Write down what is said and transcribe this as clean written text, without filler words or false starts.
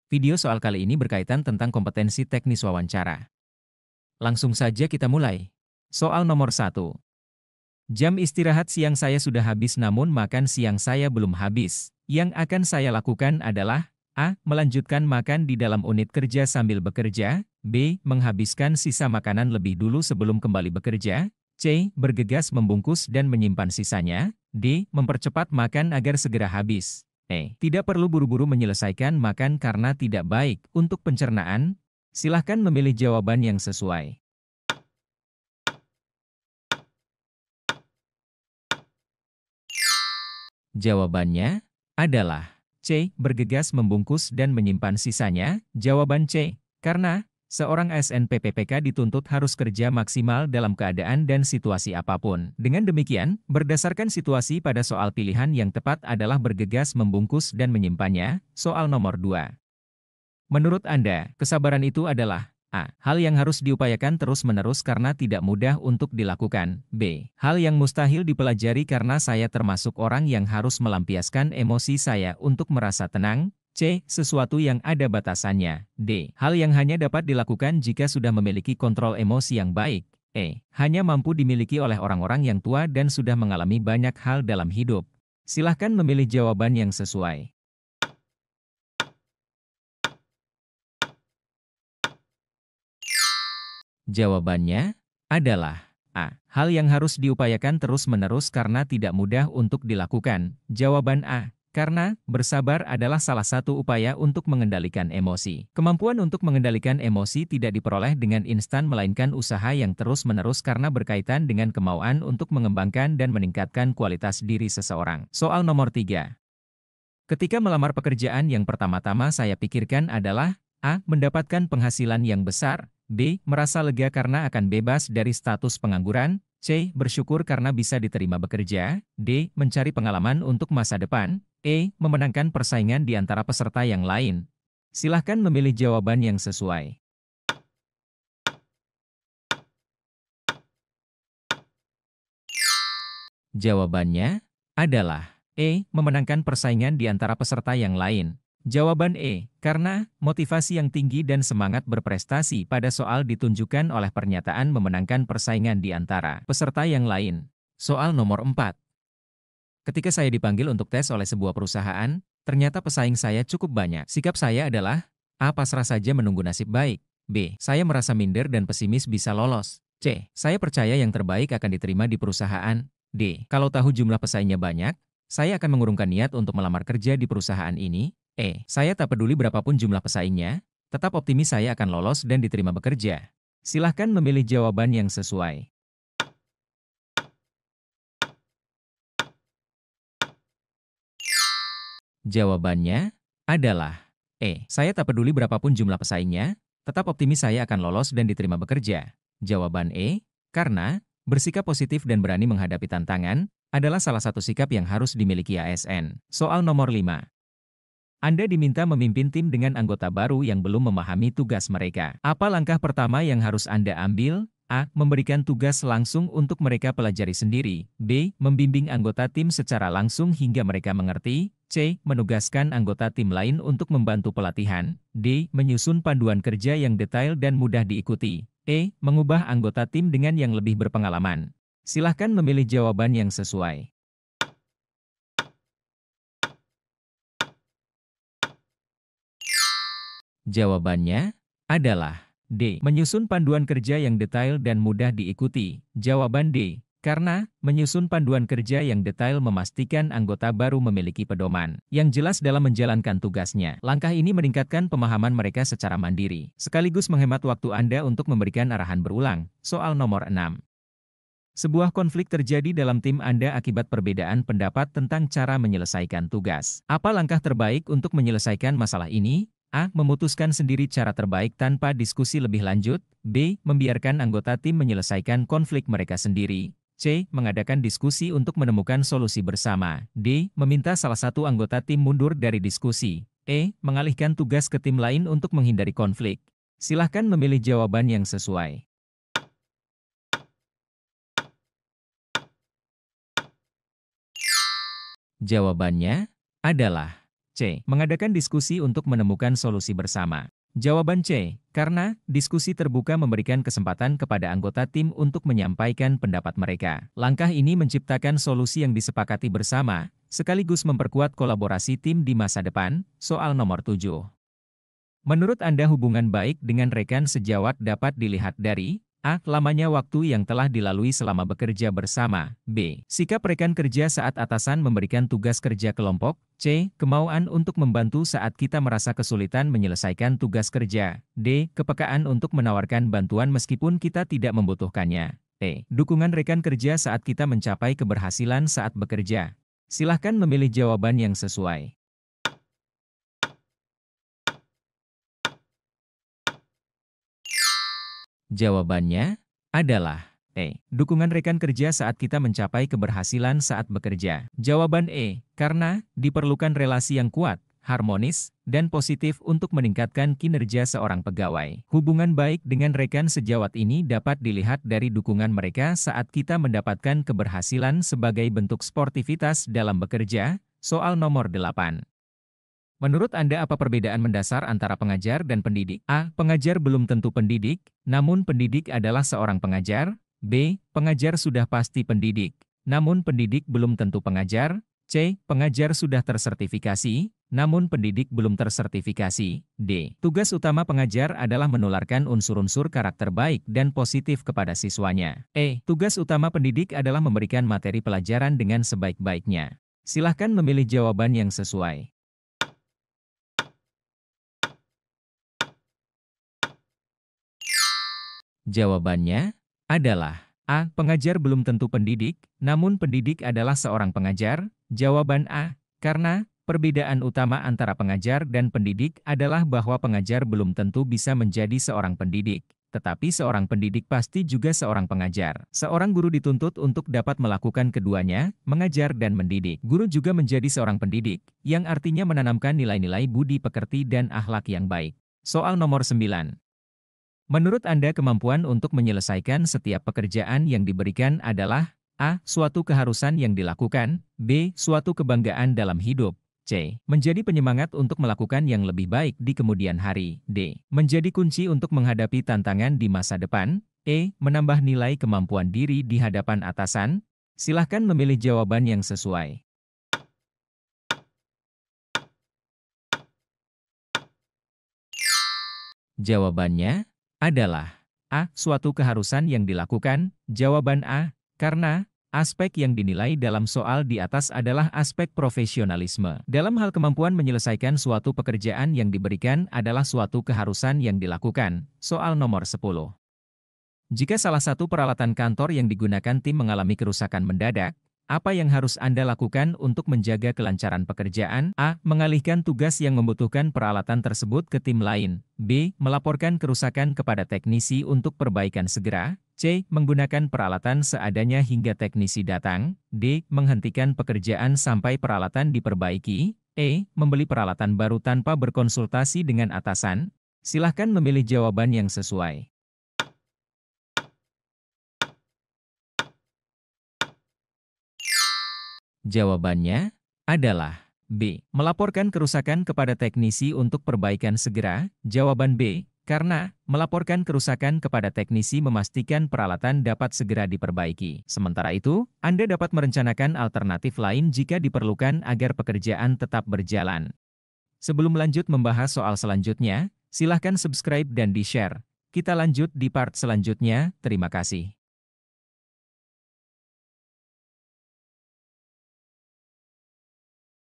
Video soal kali ini berkaitan tentang kompetensi teknis wawancara. Langsung saja kita mulai. Soal nomor 1. Jam istirahat siang saya sudah habis namun makan siang saya belum habis. Yang akan saya lakukan adalah A. Melanjutkan makan di dalam unit kerja sambil bekerja. B. Menghabiskan sisa makanan lebih dulu sebelum kembali bekerja. C. Bergegas membungkus dan menyimpan sisanya. D. Mempercepat makan agar segera habis. Tidak perlu buru-buru menyelesaikan makan karena tidak baik untuk pencernaan. Silahkan memilih jawaban yang sesuai. Jawabannya adalah C. Bergegas membungkus dan menyimpan sisanya. Jawaban C. Karena seorang ASN PPPK dituntut harus kerja maksimal dalam keadaan dan situasi apapun. Dengan demikian, berdasarkan situasi pada soal pilihan yang tepat adalah bergegas membungkus dan menyimpannya. Soal nomor 2. Menurut Anda, kesabaran itu adalah A. Hal yang harus diupayakan terus-menerus karena tidak mudah untuk dilakukan. B. Hal yang mustahil dipelajari karena saya termasuk orang yang harus melampiaskan emosi saya untuk merasa tenang. C. Sesuatu yang ada batasannya. D. Hal yang hanya dapat dilakukan jika sudah memiliki kontrol emosi yang baik. Hanya mampu dimiliki oleh orang-orang yang tua dan sudah mengalami banyak hal dalam hidup. Silahkan memilih jawaban yang sesuai. Jawabannya adalah A. Hal yang harus diupayakan terus-menerus karena tidak mudah untuk dilakukan. Jawaban A. Karena bersabar adalah salah satu upaya untuk mengendalikan emosi. Kemampuan untuk mengendalikan emosi tidak diperoleh dengan instan melainkan usaha yang terus-menerus karena berkaitan dengan kemauan untuk mengembangkan dan meningkatkan kualitas diri seseorang. Soal nomor 3. Ketika melamar pekerjaan yang pertama-tama saya pikirkan adalah A. Mendapatkan penghasilan yang besar. B. Merasa lega karena akan bebas dari status pengangguran. C. Bersyukur karena bisa diterima bekerja. D. Mencari pengalaman untuk masa depan. Memenangkan persaingan di antara peserta yang lain. Silahkan memilih jawaban yang sesuai. Jawabannya adalah memenangkan persaingan di antara peserta yang lain. Jawaban karena motivasi yang tinggi dan semangat berprestasi pada soal ditunjukkan oleh pernyataan memenangkan persaingan di antara peserta yang lain. Soal nomor 4. Ketika saya dipanggil untuk tes oleh sebuah perusahaan, ternyata pesaing saya cukup banyak. Sikap saya adalah A. Pasrah saja menunggu nasib baik. B. Saya merasa minder dan pesimis bisa lolos. C. Saya percaya yang terbaik akan diterima di perusahaan. D. Kalau tahu jumlah pesaingnya banyak, saya akan mengurungkan niat untuk melamar kerja di perusahaan ini. Saya tak peduli berapapun jumlah pesaingnya, tetap optimis saya akan lolos dan diterima bekerja. Silahkan memilih jawaban yang sesuai. Jawabannya adalah saya tak peduli berapapun jumlah pesaingnya, tetap optimis saya akan lolos dan diterima bekerja. Jawaban karena bersikap positif dan berani menghadapi tantangan adalah salah satu sikap yang harus dimiliki ASN. Soal nomor 5. Anda diminta memimpin tim dengan anggota baru yang belum memahami tugas mereka. Apa langkah pertama yang harus Anda ambil? A. Memberikan tugas langsung untuk mereka pelajari sendiri. B. Membimbing anggota tim secara langsung hingga mereka mengerti. C. Menugaskan anggota tim lain untuk membantu pelatihan. D. Menyusun panduan kerja yang detail dan mudah diikuti. Mengubah anggota tim dengan yang lebih berpengalaman. Silahkan memilih jawaban yang sesuai. Jawabannya adalah D. Menyusun panduan kerja yang detail dan mudah diikuti. Jawaban D. Karena menyusun panduan kerja yang detail memastikan anggota baru memiliki pedoman yang jelas dalam menjalankan tugasnya. Langkah ini meningkatkan pemahaman mereka secara mandiri, sekaligus menghemat waktu Anda untuk memberikan arahan berulang. Soal nomor 6. Sebuah konflik terjadi dalam tim Anda akibat perbedaan pendapat tentang cara menyelesaikan tugas. Apa langkah terbaik untuk menyelesaikan masalah ini? A. Memutuskan sendiri cara terbaik tanpa diskusi lebih lanjut. B. Membiarkan anggota tim menyelesaikan konflik mereka sendiri. C. Mengadakan diskusi untuk menemukan solusi bersama. D. Meminta salah satu anggota tim mundur dari diskusi. Mengalihkan tugas ke tim lain untuk menghindari konflik. Silahkan memilih jawaban yang sesuai. Jawabannya adalah C. Mengadakan diskusi untuk menemukan solusi bersama. Jawaban C. Karena diskusi terbuka memberikan kesempatan kepada anggota tim untuk menyampaikan pendapat mereka. Langkah ini menciptakan solusi yang disepakati bersama, sekaligus memperkuat kolaborasi tim di masa depan. Soal nomor 7. Menurut Anda hubungan baik dengan rekan sejawat dapat dilihat dari A. Lamanya waktu yang telah dilalui selama bekerja bersama. B. Sikap rekan kerja saat atasan memberikan tugas kerja kelompok. C. Kemauan untuk membantu saat kita merasa kesulitan menyelesaikan tugas kerja. D. Kepekaan untuk menawarkan bantuan meskipun kita tidak membutuhkannya. E. Dukungan rekan kerja saat kita mencapai keberhasilan saat bekerja. Silahkan memilih jawaban yang sesuai. Jawabannya adalah E. Dukungan rekan kerja saat kita mencapai keberhasilan saat bekerja. Jawaban E. Karena diperlukan relasi yang kuat, harmonis, dan positif untuk meningkatkan kinerja seorang pegawai. Hubungan baik dengan rekan sejawat ini dapat dilihat dari dukungan mereka saat kita mendapatkan keberhasilan sebagai bentuk sportivitas dalam bekerja. Soal nomor 8. Menurut Anda apa perbedaan mendasar antara pengajar dan pendidik? A. Pengajar belum tentu pendidik, namun pendidik adalah seorang pengajar. B. Pengajar sudah pasti pendidik, namun pendidik belum tentu pengajar. C. Pengajar sudah tersertifikasi, namun pendidik belum tersertifikasi. D. Tugas utama pengajar adalah menularkan unsur-unsur karakter baik dan positif kepada siswanya. E. Tugas utama pendidik adalah memberikan materi pelajaran dengan sebaik-baiknya. Silahkan memilih jawaban yang sesuai. Jawabannya adalah A. Pengajar belum tentu pendidik, namun pendidik adalah seorang pengajar. Jawaban A. Karena perbedaan utama antara pengajar dan pendidik adalah bahwa pengajar belum tentu bisa menjadi seorang pendidik, tetapi seorang pendidik pasti juga seorang pengajar. Seorang guru dituntut untuk dapat melakukan keduanya, mengajar dan mendidik. Guru juga menjadi seorang pendidik, yang artinya menanamkan nilai-nilai budi pekerti dan akhlak yang baik. Soal nomor 9. Menurut Anda kemampuan untuk menyelesaikan setiap pekerjaan yang diberikan adalah A. Suatu keharusan yang dilakukan. B. Suatu kebanggaan dalam hidup. C. Menjadi penyemangat untuk melakukan yang lebih baik di kemudian hari. D. Menjadi kunci untuk menghadapi tantangan di masa depan. E. Menambah nilai kemampuan diri di hadapan atasan. Silahkan memilih jawaban yang sesuai. Jawabannya adalah A. Suatu keharusan yang dilakukan. Jawaban A. Karena aspek yang dinilai dalam soal di atas adalah aspek profesionalisme. Dalam hal kemampuan menyelesaikan suatu pekerjaan yang diberikan adalah suatu keharusan yang dilakukan. Soal nomor 10. Jika salah satu peralatan kantor yang digunakan tim mengalami kerusakan mendadak, apa yang harus Anda lakukan untuk menjaga kelancaran pekerjaan? A. Mengalihkan tugas yang membutuhkan peralatan tersebut ke tim lain. B. Melaporkan kerusakan kepada teknisi untuk perbaikan segera. C. Menggunakan peralatan seadanya hingga teknisi datang. D. Menghentikan pekerjaan sampai peralatan diperbaiki. E. Membeli peralatan baru tanpa berkonsultasi dengan atasan. Silahkan memilih jawaban yang sesuai. Jawabannya adalah B. Melaporkan kerusakan kepada teknisi untuk perbaikan segera. Jawaban B. Karena melaporkan kerusakan kepada teknisi memastikan peralatan dapat segera diperbaiki. Sementara itu, Anda dapat merencanakan alternatif lain jika diperlukan agar pekerjaan tetap berjalan. Sebelum lanjut membahas soal selanjutnya, silahkan subscribe dan di-share. Kita lanjut di part selanjutnya. Terima kasih.